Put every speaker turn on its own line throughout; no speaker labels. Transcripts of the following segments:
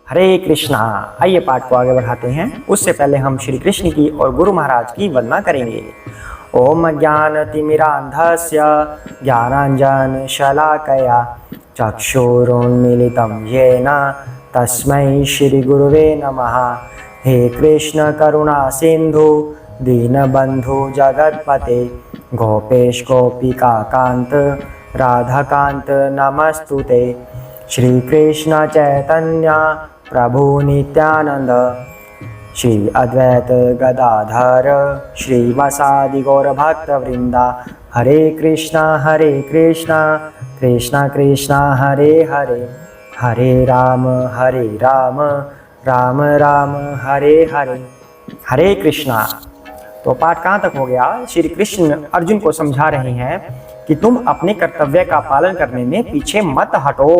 हरे कृष्णा। आइए पाठ को आगे बढ़ाते हैं। उससे पहले हम श्री कृष्ण की और गुरु महाराज की वंदना करेंगे। ओम ज्ञानतिमिरान्धस्य ज्ञानाञ्जनशलाकया चक्षुरुन्मीलितं येन तस्मै श्रीगुरुवे नमः। हे कृष्ण करुणा सिंधु दीनबंधु जगत्पते गोपेश गोपिका कांत राधाकांत नमस्तुते। श्री कृष्ण चैतन्य प्रभु नित्यानंद श्री अद्वैत गदाधर श्रीवासादि गौर भक्त वृंदा। हरे कृष्णा कृष्णा कृष्णा हरे हरे, हरे राम राम राम हरे हरे। हरे कृष्णा। तो पाठ कहाँ तक हो गया? श्री कृष्ण अर्जुन को समझा रहे हैं कि तुम अपने कर्तव्य का पालन करने में पीछे मत हटो,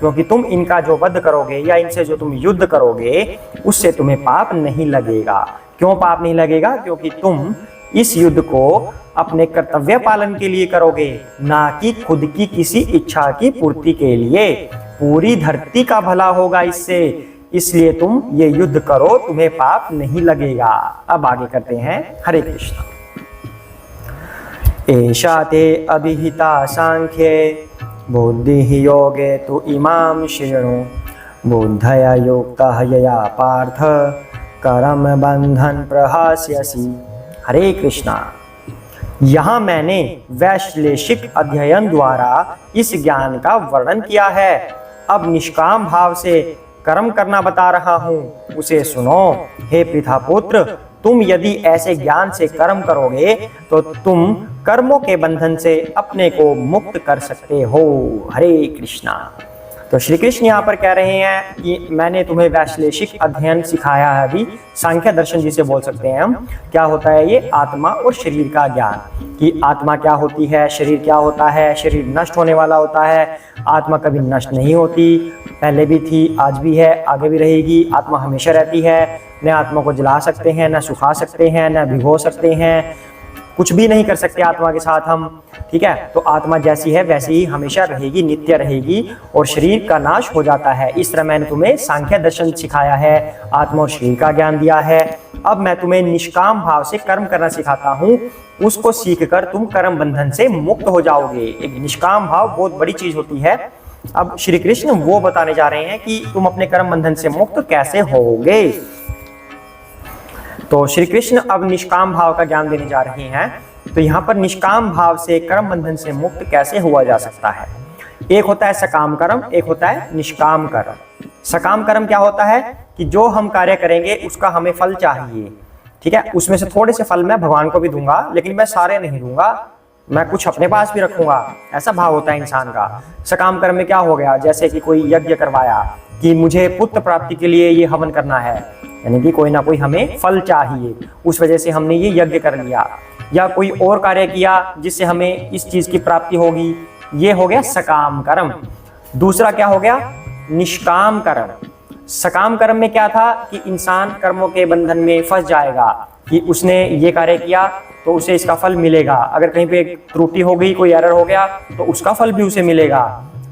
क्योंकि तुम इनका जो वध करोगे या इनसे जो तुम युद्ध करोगे उससे तुम्हें पाप नहीं लगेगा। क्यों पाप नहीं लगेगा? क्योंकि तुम इस युद्ध को अपने कर्तव्य पालन के लिए करोगे, ना कि खुद की किसी इच्छा की पूर्ति के लिए। पूरी धरती का भला होगा इससे, इसलिए तुम ये युद्ध करो, तुम्हें पाप नहीं लगेगा। अब आगे करते हैं। हरे कृष्ण। एषा ते अभिहिता सांख्ये बुद्धि योगे तु इमां शृणु। बुद्धया युक्तः यया पार्थ कर्म बंधन प्रहास्यसि। हरे कृष्णा। यहाँ मैंने वैश्लेषिक अध्ययन द्वारा इस ज्ञान का वर्णन किया है। अब निष्काम भाव से कर्म करना बता रहा हूँ, उसे सुनो। हे पितापुत्र, तुम यदि ऐसे ज्ञान से कर्म करोगे तो तुम कर्मों के बंधन से अपने को मुक्त कर सकते हो। हरे कृष्णा। तो श्री कृष्ण यहाँ पर कह रहे हैं कि मैंने तुम्हें वैश्लेषिक अध्ययन सिखाया है। अभी सांख्य दर्शन जिसे बोल सकते हैं हम। क्या होता है ये? आत्मा और शरीर का ज्ञान, कि आत्मा क्या होती है, शरीर क्या होता है। शरीर नष्ट होने वाला होता है, आत्मा कभी नष्ट नहीं होती। पहले भी थी, आज भी है, आगे भी रहेगी। आत्मा हमेशा रहती है। न आत्मा को जला सकते हैं, न सुखा सकते हैं, न भिगो सकते हैं, कुछ भी नहीं कर सकते आत्मा के साथ हम। ठीक है, तो आत्मा जैसी है वैसी ही हमेशा रहेगी, नित्य रहेगी, और शरीर का नाश हो जाता है। इस तरह मैंने तुम्हें सांख्य दर्शन सिखाया है, आत्मा और शरीर का ज्ञान दिया है। अब मैं तुम्हें निष्काम भाव से कर्म करना सिखाता हूँ, उसको सीखकर तुम कर्म बंधन से मुक्त हो जाओगे। एक निष्काम भाव बहुत बड़ी चीज होती है। अब श्री कृष्ण वो बताने जा रहे हैं कि तुम अपने कर्म बंधन से मुक्त कैसे होगे। तो श्री कृष्ण अब निष्काम भाव का ज्ञान देने जा रहे हैं। तो यहाँ पर निष्काम भाव से कर्म बंधन से मुक्त कैसे हुआ जा सकता है? एक होता है सकाम कर्म, एक होता है निष्काम कर्म। सकाम कर्म क्या होता है? कि जो हम कार्य करेंगे उसका हमें फल चाहिए। ठीक है, उसमें से थोड़े से फल मैं भगवान को भी दूंगा, लेकिन मैं सारे नहीं दूंगा, मैं कुछ अपने पास भी रखूंगा। ऐसा भाव होता है इंसान का। सकाम कर्म में क्या हो गया? जैसे कि कोई यज्ञ करवाया कि मुझे पुत्र प्राप्ति के लिए ये हवन करना है, यानी कि कोई ना कोई हमें फल चाहिए, उस वजह से हमने ये यज्ञ कर लिया। या कोई और कार्य किया जिससे हमें इस चीज की प्राप्ति होगी, ये हो गया सकाम कर्म। दूसरा क्या हो गया? निष्काम कर्म। सकाम कर्म में क्या था कि इंसान कर्मों के बंधन में फंस जाएगा कि उसने ये कार्य किया तो उसे इसका फल मिलेगा, अगर कहीं पे त्रुटि हो गई, कोई एरर हो गया तो उसका फल भी उसे मिलेगा।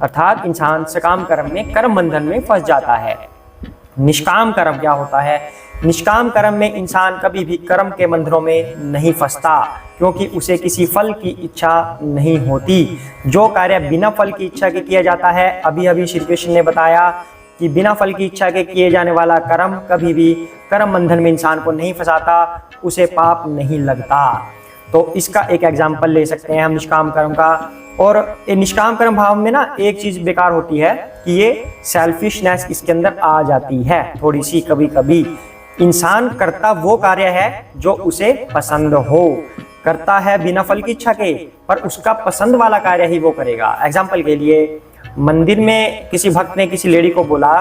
अर्थात इंसान सकाम कर्म में कर्म बंधन में फंस जाता है। निष्काम कर्म क्या होता है? निष्काम कर्म में इंसान कभी भी कर्म के बंधनों में नहीं फंसता, क्योंकि उसे किसी फल की इच्छा नहीं होती। जो कार्य बिना फल की इच्छा के किया जाता है, अभी अभी श्री कृष्ण ने बताया कि बिना फल की इच्छा के किए जाने वाला कर्म कभी भी कर्म बंधन में इंसान को नहीं फंसाता, उसे पाप नहीं लगता। तो इसका एक एग्जाम्पल ले सकते हैं हम निष्काम कर्म का। और निष्काम कर्म भाव में ना एक चीज बेकार होती है कि ये सेल्फिशनेस इसके अंदर आ जाती है थोड़ी सी। कभी कभी इंसान करता वो कार्य है जो उसे पसंद हो, करता है बिना फल की इच्छा के, पर उसका पसंद वाला कार्य ही वो करेगा। एग्जाम्पल के लिए, मंदिर में किसी भक्त ने किसी लेडी को बोला,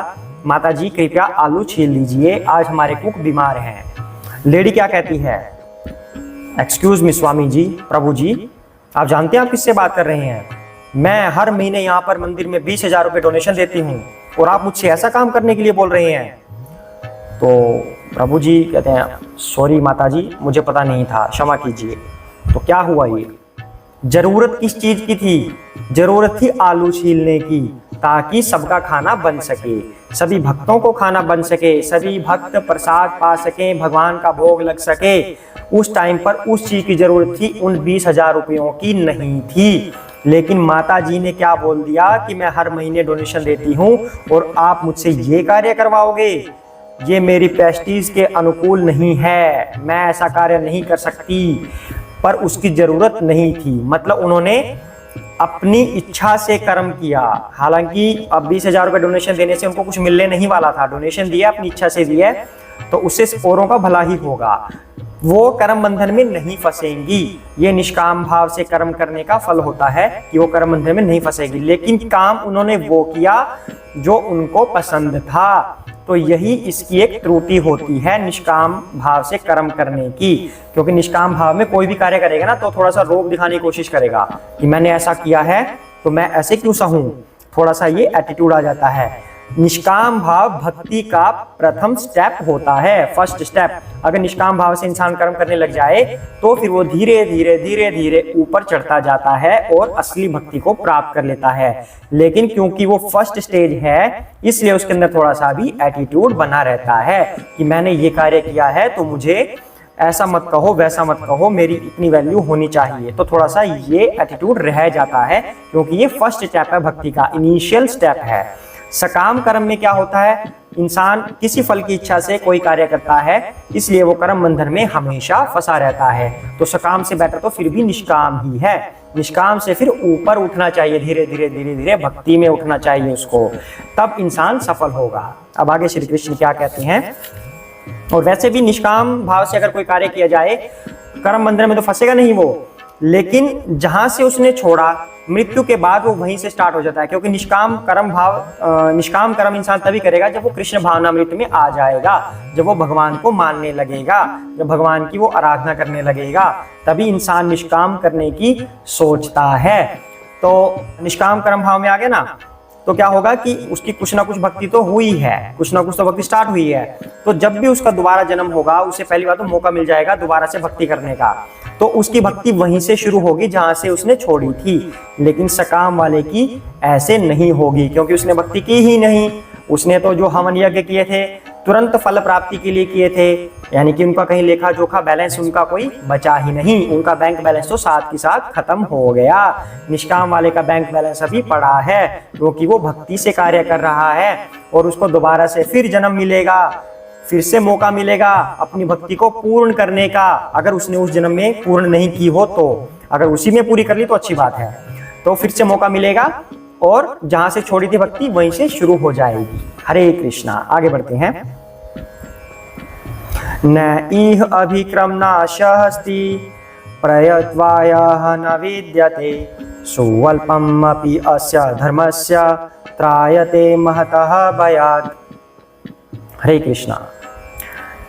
माता जी कृपया आलू छील लीजिए, आज हमारे कुक बीमार हैं। लेडी क्या कहती है? एक्सक्यूज मी स्वामी जी, प्रभु जी, आप जानते हैं आप किससे बात कर रहे हैं? मैं हर महीने यहाँ पर मंदिर में 20,000 रुपए डोनेशन देती हूँ और आप मुझसे ऐसा काम करने के लिए बोल रहे हैं। तो प्रभु जी कहते हैं, सॉरी माता जी, मुझे पता नहीं था, क्षमा कीजिए। तो क्या हुआ? ये जरूरत किस चीज की थी? जरूरत थी आलू छीलने की। ताकि सबका खाना बन सके, सभी भक्तों को खाना बन सके, सभी भक्त प्रसाद पा सके, भगवान का भोग लग सके। उस टाइम पर उस चीज की जरूरत थी, उन 20,000 रुपयों की नहीं थी। लेकिन माता जी ने क्या बोल दिया कि मैं हर महीने डोनेशन देती हूँ और आप मुझसे ये कार्य करवाओगे, ये मेरी प्रेस्टीज के अनुकूल नहीं है, मैं ऐसा कार्य नहीं कर सकती। पर उसकी जरूरत नहीं थी, मतलब उन्होंने अपनी इच्छा से कर्म किया। हालांकि अब 20,000 रुपये डोनेशन देने से उनको कुछ मिलने नहीं वाला था, डोनेशन दिया अपनी इच्छा से दिया, तो उससे औरों का भला ही होगा, वो कर्म बंधन में नहीं फंसेंगी। ये निष्काम भाव से कर्म करने का फल होता है कि वो कर्म बंधन में नहीं फंसेगी। लेकिन काम उन्होंने वो किया जो उनको पसंद था, तो यही इसकी एक त्रुटि होती है निष्काम भाव से कर्म करने की। क्योंकि निष्काम भाव में कोई भी कार्य करेगा ना तो थोड़ा सा रोब दिखाने की कोशिश करेगा कि मैंने ऐसा किया है तो मैं ऐसे क्यों सहूं, थोड़ा सा ये एटीट्यूड आ जाता है। निष्काम भाव भक्ति का प्रथम स्टेप होता है, फर्स्ट स्टेप। अगर निष्काम भाव से इंसान कर्म करने लग जाए तो फिर वो धीरे धीरे धीरे धीरे ऊपर चढ़ता जाता है और असली भक्ति को प्राप्त कर लेता है। लेकिन क्योंकि वो फर्स्ट स्टेज है, इसलिए उसके अंदर थोड़ा सा भी एटीट्यूड बना रहता है कि मैंने ये कार्य किया है तो मुझे ऐसा मत कहो, वैसा मत कहो, मेरी इतनी वैल्यू होनी चाहिए। तो थोड़ा सा ये एटीट्यूड रह जाता है, क्योंकि ये फर्स्ट स्टेप है भक्ति का, इनिशियल स्टेप है। सकाम कर्म में क्या होता है, इंसान किसी फल की इच्छा से कोई कार्य करता है, इसलिए वो कर्म बंधन में हमेशा फंसा रहता है। तो सकाम से बेटर तो फिर भी निष्काम ही है। निष्काम से फिर ऊपर उठना चाहिए, धीरे धीरे धीरे धीरे भक्ति में उठना चाहिए उसको, तब इंसान सफल होगा। अब आगे श्री कृष्ण क्या कहते हैं। और वैसे भी निष्काम भाव से अगर कोई कार्य किया जाए, कर्म बंधन में तो फंसेगा नहीं वो, लेकिन जहां से उसने छोड़ा मृत्यु के बाद वो वहीं से स्टार्ट हो जाता है। क्योंकि निष्काम कर्म इंसान तभी करेगा जब वो कृष्ण भावनामृत में आ जाएगा, जब वो भगवान को मानने लगेगा, जब भगवान की वो आराधना करने लगेगा, तभी इंसान निष्काम करने की सोचता है। तो निष्काम कर्म भाव में आ गया ना, तो क्या होगा कि उसकी कुछ ना कुछ भक्ति तो हुई है, कुछ ना कुछ तो भक्ति स्टार्ट हुई है। तो जब भी उसका दोबारा जन्म होगा, उसे पहली बार तो मौका मिल जाएगा दोबारा से भक्ति करने का, तो उसकी भक्ति वहीं से शुरू होगी जहां से उसने छोड़ी थी। लेकिन सकाम वाले की ऐसे नहीं होगी, क्योंकि उसने भक्ति की ही नहीं। उसने तो जो हवन यज्ञ किए थे तुरंत फल प्राप्ति के लिए किए थे, यानी कि उनका कहीं लेखा जोखा बैलेंस उनका कोई बचा ही नहीं, उनका बैंक बैलेंस तो साथ के साथ खत्म हो गया। निष्काम वाले का बैंक बैलेंस अभी पड़ा है, क्योंकि वो भक्ति से कार्य कर रहा है और उसको दोबारा से फिर जन्म मिलेगा, फिर से मौका मिलेगा अपनी भक्ति को पूर्ण करने का। अगर उसने उस जन्म में पूर्ण नहीं की हो तो, अगर उसी में पूरी कर ली तो अच्छी बात है, तो फिर से मौका मिलेगा और जहां से छोड़ी थी भक्ति वहीं से शुरू हो जाएगी। हरे कृष्णा। आगे बढ़ते हैं। न इह अभिक्रमनाशस्ति प्रयत्वायः न विद्यते सुवल्पम् अपि अस्य धर्मस्य त्रायते महतः भयात्। हरे कृष्णा।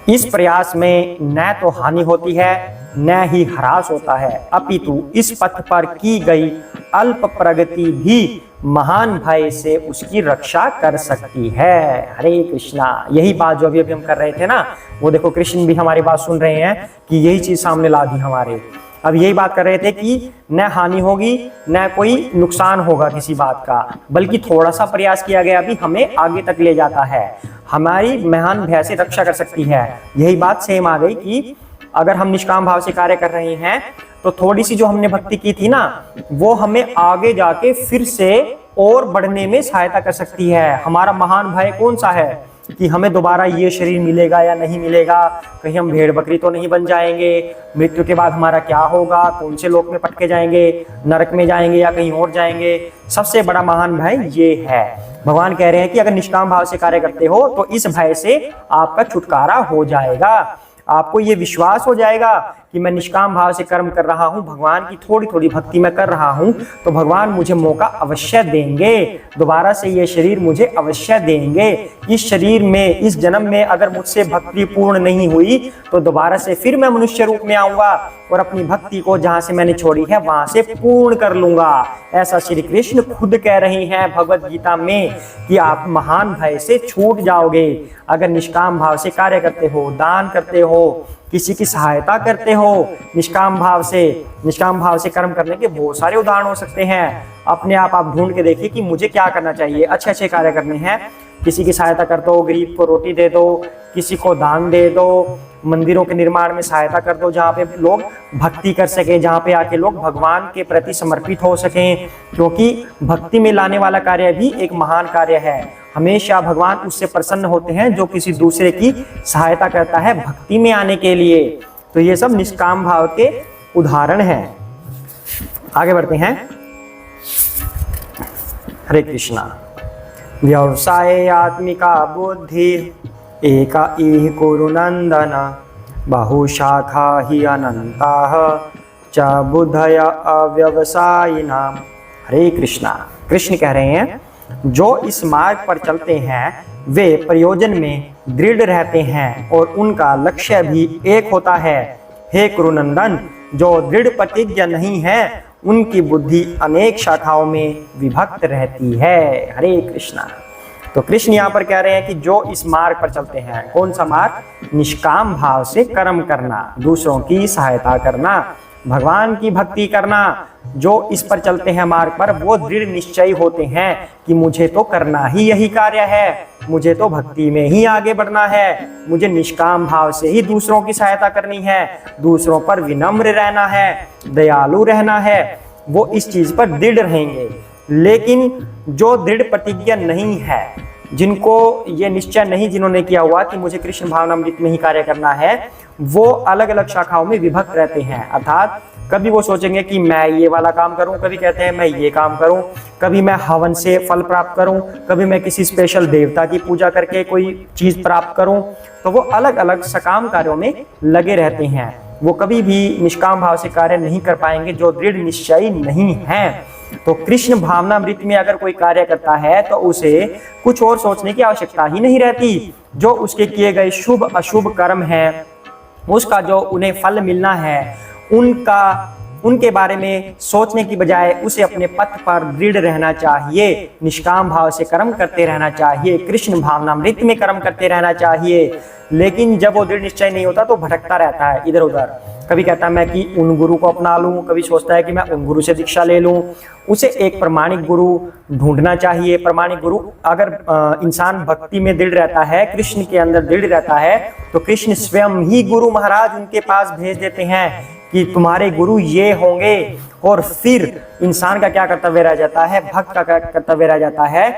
इस प्रयास में न तो हानि होती है न ही ह्रास होता है, अपितु इस पथ पर की गई अल्प प्रगति भी महान भय से उसकी रक्षा कर सकती है। हरे कृष्णा। यही बात जो अभी हम कर रहे थे ना, वो देखो कृष्ण भी हमारी बात सुन रहे हैं कि यही चीज सामने ला दी हमारे। अब यही बात कर रहे थे कि न हानि होगी न कोई नुकसान होगा किसी बात का, बल्कि थोड़ा सा प्रयास किया गया भी हमें आगे तक ले जाता है, हमारी महान भय से रक्षा कर सकती है। यही बात सेम आ गई कि अगर हम निष्काम भाव से कार्य कर रहे हैं तो थोड़ी सी जो हमने भक्ति की थी ना, वो हमें आगे जाके फिर से और बढ़ने में सहायता कर सकती है। हमारा महान भय कौन सा है कि हमें दोबारा ये शरीर मिलेगा या नहीं मिलेगा, कहीं हम भेड़ बकरी तो नहीं बन जाएंगे, मृत्यु के बाद हमारा क्या होगा, कौन से लोक में पटके जाएंगे, नरक में जाएंगे या कहीं और जाएंगे। सबसे बड़ा महान भय ये है। भगवान कह रहे हैं कि अगर निष्काम भाव से कार्य करते हो तो इस भय से आपका छुटकारा हो जाएगा। आपको ये विश्वास हो जाएगा कि मैं निष्काम भाव से कर्म कर रहा हूँ, भगवान की थोड़ी थोड़ी भक्ति में कर रहा हूँ, तो भगवान मुझे मौका अवश्य देंगे, दोबारा से ये शरीर मुझे अवश्य देंगे। इस शरीर में, इस जन्म में अगर मुझसे भक्ति पूर्ण नहीं हुई तो दोबारा से फिर मैं मनुष्य रूप में आऊंगा और अपनी भक्ति को जहां से मैंने छोड़ी है वहां से पूर्ण कर लूंगा। ऐसा श्री कृष्ण खुद कह रहे हैं भगवत गीता में कि आप महान भय से छूट जाओगे अगर निष्काम भाव से कार्य करते हो, दान करते हो, किसी की सहायता करते हो निष्काम भाव से। निष्काम भाव से कर्म करने के बहुत सारे उदाहरण हो सकते हैं। अपने आप ढूंढ के देखिए कि मुझे क्या करना चाहिए। अच्छे अच्छे कार्य करने हैं, किसी की सहायता कर दो, गरीब को रोटी दे दो, किसी को दान दे दो, मंदिरों के निर्माण में सहायता कर दो जहाँ पे लोग भक्ति कर सकें, जहाँ पे आके लोग भगवान के प्रति समर्पित हो सकें, क्योंकि भक्ति में लाने वाला कार्य भी एक महान कार्य है। हमेशा भगवान उससे प्रसन्न होते हैं जो किसी दूसरे की सहायता करता है भक्ति में आने के लिए। तो ये सब निष्काम भाव के उदाहरण हैं। आगे बढ़ते हैं। हरे कृष्णा। व्यवसाय आत्मिका बुद्धि एका इह कुरु नंदन, बहुशाखा हि अनंताः च बुद्धय अव्यवसायिनाम्। हरे कृष्णा। कृष्ण कह रहे हैं जो इस मार्ग पर चलते हैं वे प्रयोजन में दृढ़ रहते हैं और उनका लक्ष्य भी एक होता है। हे कुरुनंदन, जो दृढ़ प्रतिज्ञा नहीं है उनकी बुद्धि अनेक शाखाओं में विभक्त रहती है। हरे कृष्णा। तो कृष्ण यहाँ पर कह रहे हैं कि जो इस मार्ग पर चलते हैं, कौन सा मार्ग? निष्काम भाव से कर्म करना, दूसरों की सहायता करना, भगवान की भक्ति करना। जो इस पर चलते हैं मार्ग पर, वो दृढ़ निश्चयी होते हैं कि मुझे तो करना ही यही कार्य है, मुझे तो भक्ति में ही आगे बढ़ना है, मुझे निष्काम भाव से ही दूसरों की सहायता करनी है, दूसरों पर विनम्र रहना है, दयालु रहना है। वो इस चीज पर दृढ़ रहेंगे। लेकिन जो दृढ़ प्रतिज्ञा नहीं है, जिनको ये निश्चय नहीं, जिन्होंने किया हुआ कि मुझे कृष्ण भावनामृत में ही कार्य करना है, वो अलग अलग शाखाओं में विभक्त रहते हैं। अर्थात कभी वो सोचेंगे कि मैं ये वाला काम करूं, कभी कहते हैं मैं ये काम करूं, कभी मैं हवन से फल प्राप्त करूं, कभी मैं किसी स्पेशल देवता की पूजा करके कोई चीज प्राप्त करूं। तो वो अलग अलग सकाम कार्यों में लगे रहते हैं। वो कभी भी निष्काम भाव से कार्य नहीं कर पाएंगे जो दृढ़ निश्चयी नहीं है। तो कृष्ण भावनामृत में अगर कोई कार्य करता है तो उसे कुछ और सोचने की आवश्यकता ही नहीं रहती। जो उसके किए गए शुभ अशुभ कर्म है, उसका जो उन्हें फल मिलना है, उनके बारे में सोचने की बजाय उसे अपने पथ पर दृढ़ रहना चाहिए, निष्काम भाव से कर्म करते रहना चाहिए, कृष्ण भावनामृत में कर्म करते रहना चाहिए। लेकिन जब वो दृढ़ निश्चय नहीं होता तो भटकता रहता है इधर उधर। कभी कहता है मैं कि उन गुरु को अपना लूं, कभी सोचता है कि मैं उन गुरु से दीक्षा ले लूं। उसे एक प्रमाणिक गुरु ढूंढना चाहिए। प्रमाणिक गुरु, अगर इंसान भक्ति में दृढ़ रहता है, कृष्ण के अंदर दृढ़ रहता है, तो कृष्ण स्वयं ही गुरु महाराज उनके पास भेज देते हैं कि तुम्हारे गुरु ये होंगे। और फिर इंसान का क्या कर्तव्य रह जाता है, भक्त का क्या कर्तव्य रह जाता है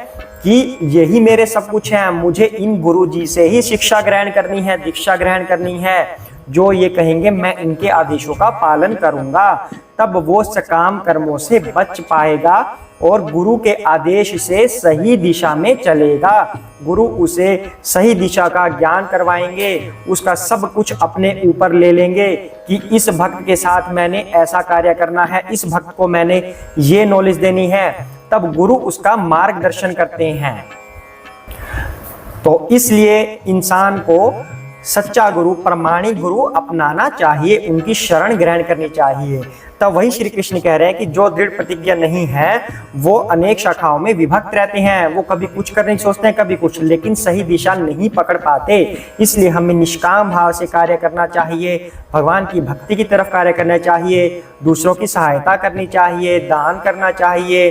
कि यही मेरे सब कुछ है, मुझे इन गुरु जी से ही शिक्षा ग्रहण करनी है, दीक्षा ग्रहण करनी है, जो ये कहेंगे मैं इनके आदेशों का पालन करूंगा। तब वो सकाम कर्मों से बच पाएगा और गुरु के आदेश से सही दिशा में चलेगा। गुरु उसे सही दिशा का ज्ञान करवाएंगे, उसका सब कुछ अपने ऊपर ले लेंगे कि इस भक्त के साथ मैंने ऐसा कार्य करना है, इस भक्त को मैंने ये नॉलेज देनी है। तब गुरु उसका मार्गदर्शन करते हैं। तो इसलिए इंसान को सच्चा गुरु, प्रमाणिक गुरु अपनाना चाहिए, उनकी शरण ग्रहण करनी चाहिए। तब वही श्री कृष्ण कह रहे हैं कि जो दृढ़ प्रतिज्ञा नहीं है वो अनेक शाखाओं में विभक्त रहते हैं। वो कभी कुछ करने की सोचते हैं, कभी कुछ, लेकिन सही दिशा नहीं पकड़ पाते। इसलिए हमें निष्काम भाव से कार्य करना चाहिए, भगवान की भक्ति की तरफ कार्य करना चाहिए, दूसरों की सहायता करनी चाहिए, दान करना चाहिए,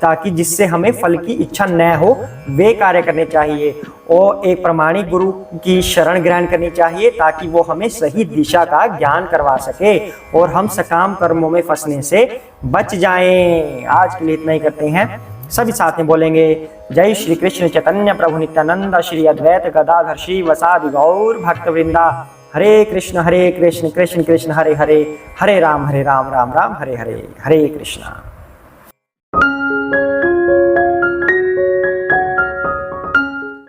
ताकि जिससे हमें फल की इच्छा न हो वे कार्य करने चाहिए। और एक प्रमाणिक गुरु की शरण ग्रहण करनी चाहिए ताकि वो हमें सही दिशा का ज्ञान करवा सके और हम सकाम कर्मों में फंसने से बच जाएं। आज के लिए इतना ही करते हैं। सभी साथ में बोलेंगे जय श्री कृष्ण चैतन्य प्रभु नित्यानंद श्री अद्वैत गदाधर श्री वसादि गौर भक्त वृंदा। हरे कृष्ण कृष्ण कृष्ण हरे हरे, हरे राम राम राम हरे हरे। हरे कृष्ण।